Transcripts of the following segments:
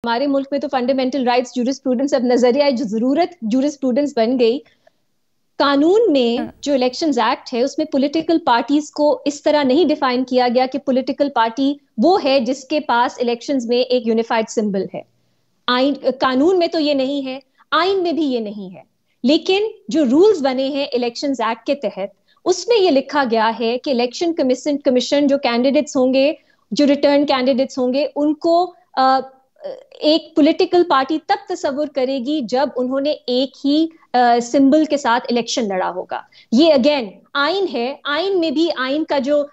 हमारे मुल्क में तो फंडामेंटल राइट्स जूरिस्प्रूडेंस अब नजरिया जरूरत जूरिस्प्रूडेंस बन गई। कानून में जो इलेक्शंस एक्ट है उसमें पॉलिटिकल पार्टीज को इस तरह नहीं डिफाइन किया गया कि पॉलिटिकल पार्टी वो है जिसके पास इलेक्शंस में एक यूनिफाइड सिंबल है। आइन कानून में तो ये नहीं है, आइन में भी ये नहीं है। लेकिन जो रूल्स बने हैं इलेक्शंस एक्ट के तहत उसमें ये लिखा गया है कि इलेक्शन कमीशन जो कैंडिडेट्स होंगे, जो रिटर्न कैंडिडेट्स होंगे, उनको एक पॉलिटिकल पार्टी तब तस्वुर करेगी जब उन्होंने एक ही सिंबल के साथ इलेक्शन लड़ा होगा। ये अगेन आइन है, आइन में भी आइन का जो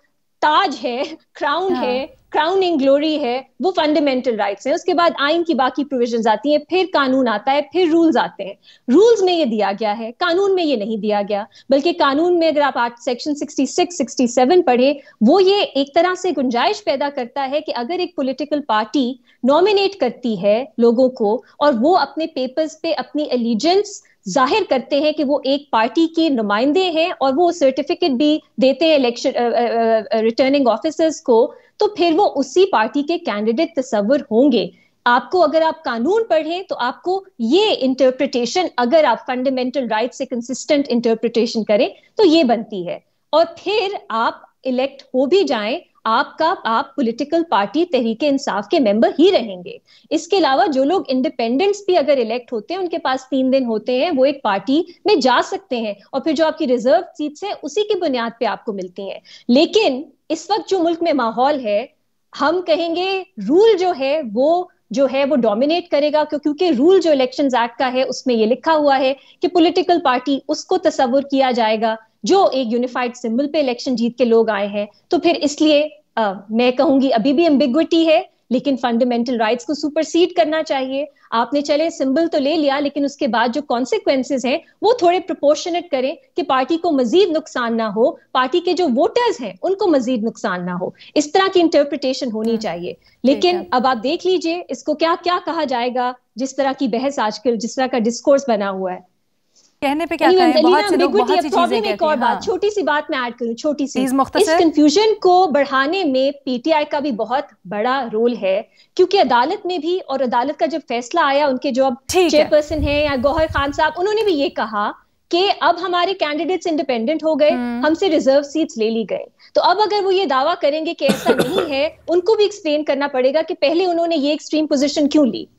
ताज है, क्राउन है, क्राउनिंग ग्लोरी है, वो फंडामेंटल राइट्स है। उसके बाद आइन की बाकी प्रोविजंस आती हैं, फिर कानून आता है, फिर रूल्स आते हैं। रूल्स में ये दिया गया है, कानून में ये नहीं दिया गया। बल्कि कानून में अगर आप सेक्शन 66 67 पढ़े, वो ये एक तरह से गुंजाइश पैदा करता है कि अगर एक पॉलिटिकल पार्टी नॉमिनेट करती है लोगों को और वो अपने पेपर्स पे अपनी एलिजेंस जाहिर करते हैं कि वो एक पार्टी के नुमाइंदे हैं और वो सर्टिफिकेट भी देते हैं इलेक्शन रिटर्निंग ऑफिसर्स को, तो फिर वो उसी पार्टी के कैंडिडेट तस्वुर होंगे। आपको अगर आप कानून पढ़ें तो आपको ये इंटरप्रिटेशन, अगर आप फंडामेंटल राइट से कंसिस्टेंट इंटरप्रिटेशन करें तो ये बनती है। और फिर आप इलेक्ट हो भी जाएं, आप पॉलिटिकल पार्टी तहरीके इंसाफ के मेंबर ही रहेंगे। इसके अलावा जो लोग इंडिपेंडेंट्स भी अगर इलेक्ट होते हैं, उनके पास 3 दिन होते हैं, वो एक पार्टी में जा सकते हैं और फिर जो आपकी रिजर्व सीट्स है उसी की बुनियाद पे आपको मिलती हैं। लेकिन इस वक्त जो मुल्क में माहौल है, हम कहेंगे रूल जो है वो डोमिनेट करेगा, क्योंकि रूल जो इलेक्शंस एक्ट का है उसमें ये लिखा हुआ है कि पॉलिटिकल पार्टी उसको तस्वुर किया जाएगा जो एक यूनिफाइड सिंबल पे इलेक्शन जीत के लोग आए हैं। तो फिर इसलिए मैं कहूंगी अभी भी एम्बिग्विटी है, लेकिन फंडामेंटल राइट्स को सुपरसीड करना चाहिए। आपने चले सिंबल तो ले लिया, लेकिन उसके बाद जो कॉन्सिक्वेंसेस हैं वो थोड़े प्रोपोर्शनेट करें कि पार्टी को मजीद नुकसान ना हो, पार्टी के जो वोटर्स हैं उनको मजीद नुकसान ना हो। इस तरह की इंटरप्रिटेशन होनी चाहिए। लेकिन अब आप देख लीजिए इसको क्या क्या कहा जाएगा, जिस तरह की बहस आजकल, जिस तरह का डिस्कोर्स बना हुआ है, कहने पे क्या कहें, बहुत से लोग बहुत सी चीजें कहते हैं। एक और बात, छोटी सी बात मैं ऐड करूं, छोटी सी, इस कंफ्यूजन को बढ़ाने में पीटीआई का भी बहुत बड़ा रोल है। क्योंकि अदालत में भी, और अदालत का जब फैसला आया, उनके जो अब चेयरपर्सन हैं या गौहर खान साहब, उन्होंने भी ये कहा कि अब हमारे कैंडिडेट्स इंडिपेंडेंट हो गए, हमसे रिजर्व सीट्स ले ली गई। तो अब अगर वो ये दावा करेंगे कि ऐसा नहीं है, उनको भी एक्सप्लेन करना पड़ेगा कि पहले उन्होंने ये एक्सट्रीम पोजीशन क्यों ली।